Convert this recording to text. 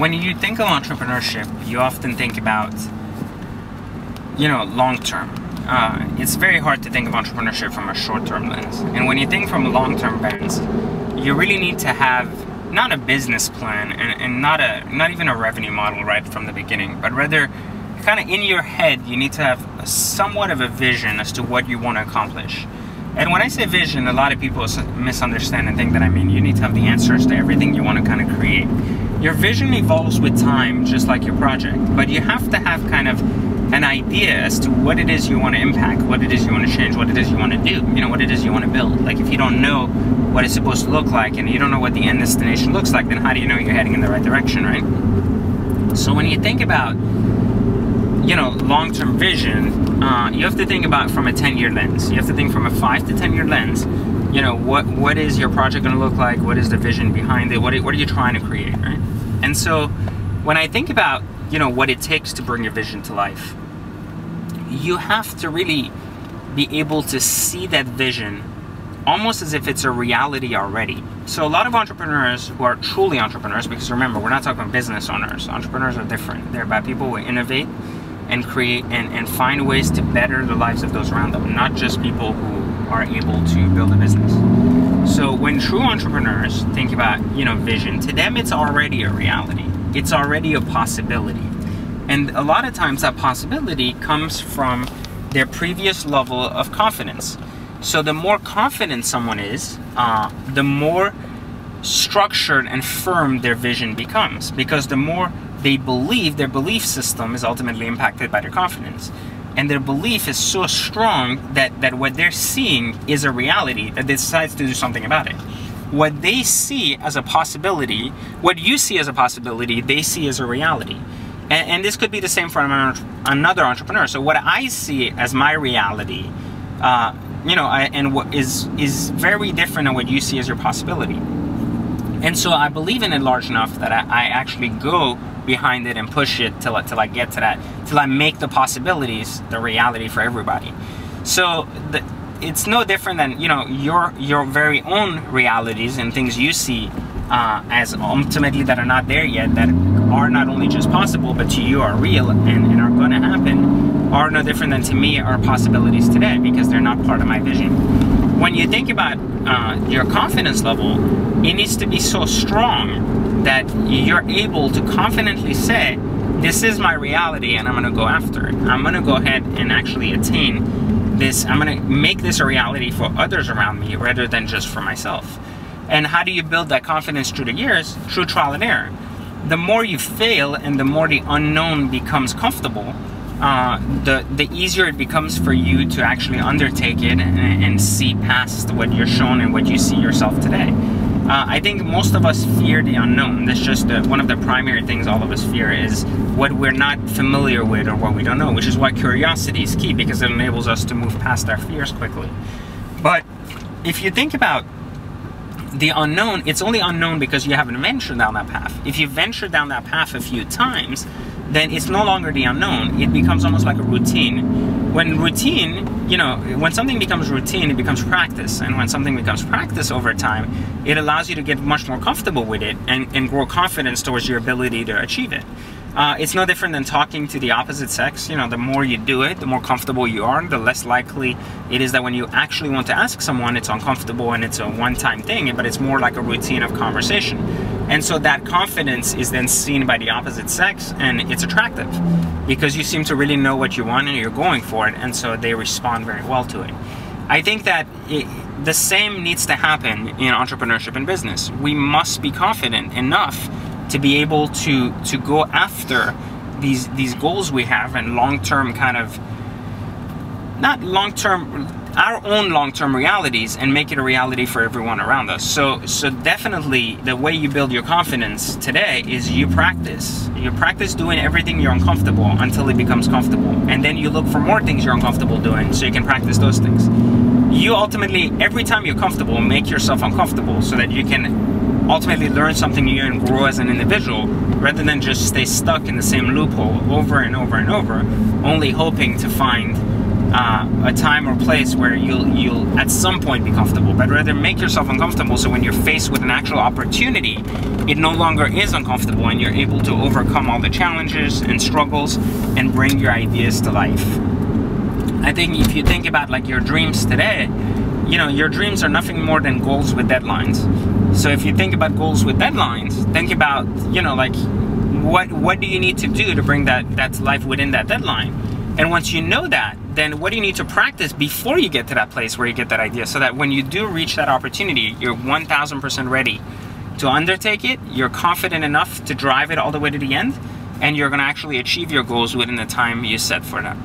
when you think of entrepreneurship, you often think about, you know, long-term. It's very hard to think of entrepreneurship from a short-term lens. And when you think from a long-term lens, you really need to have not a business plan and not even a revenue model right from the beginning, but rather kind of in your head, you need to have somewhat of a vision as to what you want to accomplish. And when I say vision, a lot of people misunderstand and think that I mean you need to have the answers to everything you want to kind of create. Your vision evolves with time, just like your project, but you have to have kind of an idea as to what it is you want to impact, what it is you want to change, what it is you want to do, you know, what it is you want to build. Like if you don't know what it's supposed to look like and you don't know what the end destination looks like, then how do you know you're heading in the right direction, right? So when you think about, you know, long-term vision, you have to think about from a 10-year lens. You have to think from a 5 to 10-year lens. You know, what is your project going to look like? What is the vision behind it? What are you trying to create, right? And so when I think about, you know, what it takes to bring your vision to life, you have to really be able to see that vision almost as if it's a reality already. So a lot of entrepreneurs who are truly entrepreneurs, because remember, we're not talking business owners. Entrepreneurs are different. They're about people who innovate and create and find ways to better the lives of those around them, not just people who are able to build a business. So when true entrepreneurs think about, you know, vision, to them it's already a reality. It's already a possibility. And a lot of times that possibility comes from their previous level of confidence. So the more confident someone is, the more structured and firm their vision becomes, because the more they believe, their belief system is ultimately impacted by their confidence. And their belief is so strong that what they're seeing is a reality, that they decide to do something about it. What they see as a possibility, what you see as a possibility, they see as a reality. And this could be the same for another entrepreneur. So what I see as my reality, you know, and what is very different than what you see as your possibility. And so I believe in it large enough that I actually go behind it and push it till I get to that, till I make the possibilities the reality for everybody. So it's no different than, you know, your very own realities and things you see as ultimately that are not there yet, that are not only just possible, but to you are real and are going to happen, are no different than to me are possibilities today, because they're not part of my vision. When you think about your confidence level, it needs to be so strong that you're able to confidently say, this is my reality and I'm going to go after it. I'm going to go ahead and actually attain this. I'm going to make this a reality for others around me rather than just for myself. And how do you build that confidence through the years? Through trial and error. The more you fail and the more the unknown becomes comfortable, the easier it becomes for you to actually undertake it and see past what you're shown and what you see yourself today. I think most of us fear the unknown. That's just one of the primary things all of us fear, is what we're not familiar with or what we don't know, which is why curiosity is key, because it enables us to move past our fears quickly. But if you think about the unknown, it's only unknown because you haven't ventured down that path. If you venture down that path a few times, then it's no longer the unknown. It becomes almost like a routine. When routine, you know, when something becomes routine, it becomes practice. And when something becomes practice over time, it allows you to get much more comfortable with it and grow confidence towards your ability to achieve it. It's no different than talking to the opposite sex. You know, the more you do it, the more comfortable you are, the less likely it is that when you actually want to ask someone, it's uncomfortable and it's a one-time thing, but it's more like a routine of conversation. And so that confidence is then seen by the opposite sex, and it's attractive because you seem to really know what you want and you're going for it, and so they respond very well to it. I think that the same needs to happen in entrepreneurship and business. We must be confident enough to be able to go after these goals we have, and long-term kind of, not long-term, our own long-term realities, and make it a reality for everyone around us. So definitely the way you build your confidence today is you practice. You practice doing everything you're uncomfortable until it becomes comfortable. And then you look for more things you're uncomfortable doing so you can practice those things. You ultimately, every time you're comfortable, make yourself uncomfortable so that you can ultimately learn something new and grow as an individual, rather than just stay stuck in the same loophole over and over and over, only hoping to find a time or place where you'll at some point be comfortable, but rather make yourself uncomfortable, so when you're faced with an actual opportunity, it no longer is uncomfortable and you're able to overcome all the challenges and struggles and bring your ideas to life. I think if you think about like your dreams today, you know, your dreams are nothing more than goals with deadlines. So if you think about goals with deadlines, think about, you know, like what do you need to do to bring that to life within that deadline? And once you know that, then what do you need to practice before you get to that place where you get that idea, so that when you do reach that opportunity, you're 1000% ready to undertake it, you're confident enough to drive it all the way to the end, and you're going to actually achieve your goals within the time you set for them.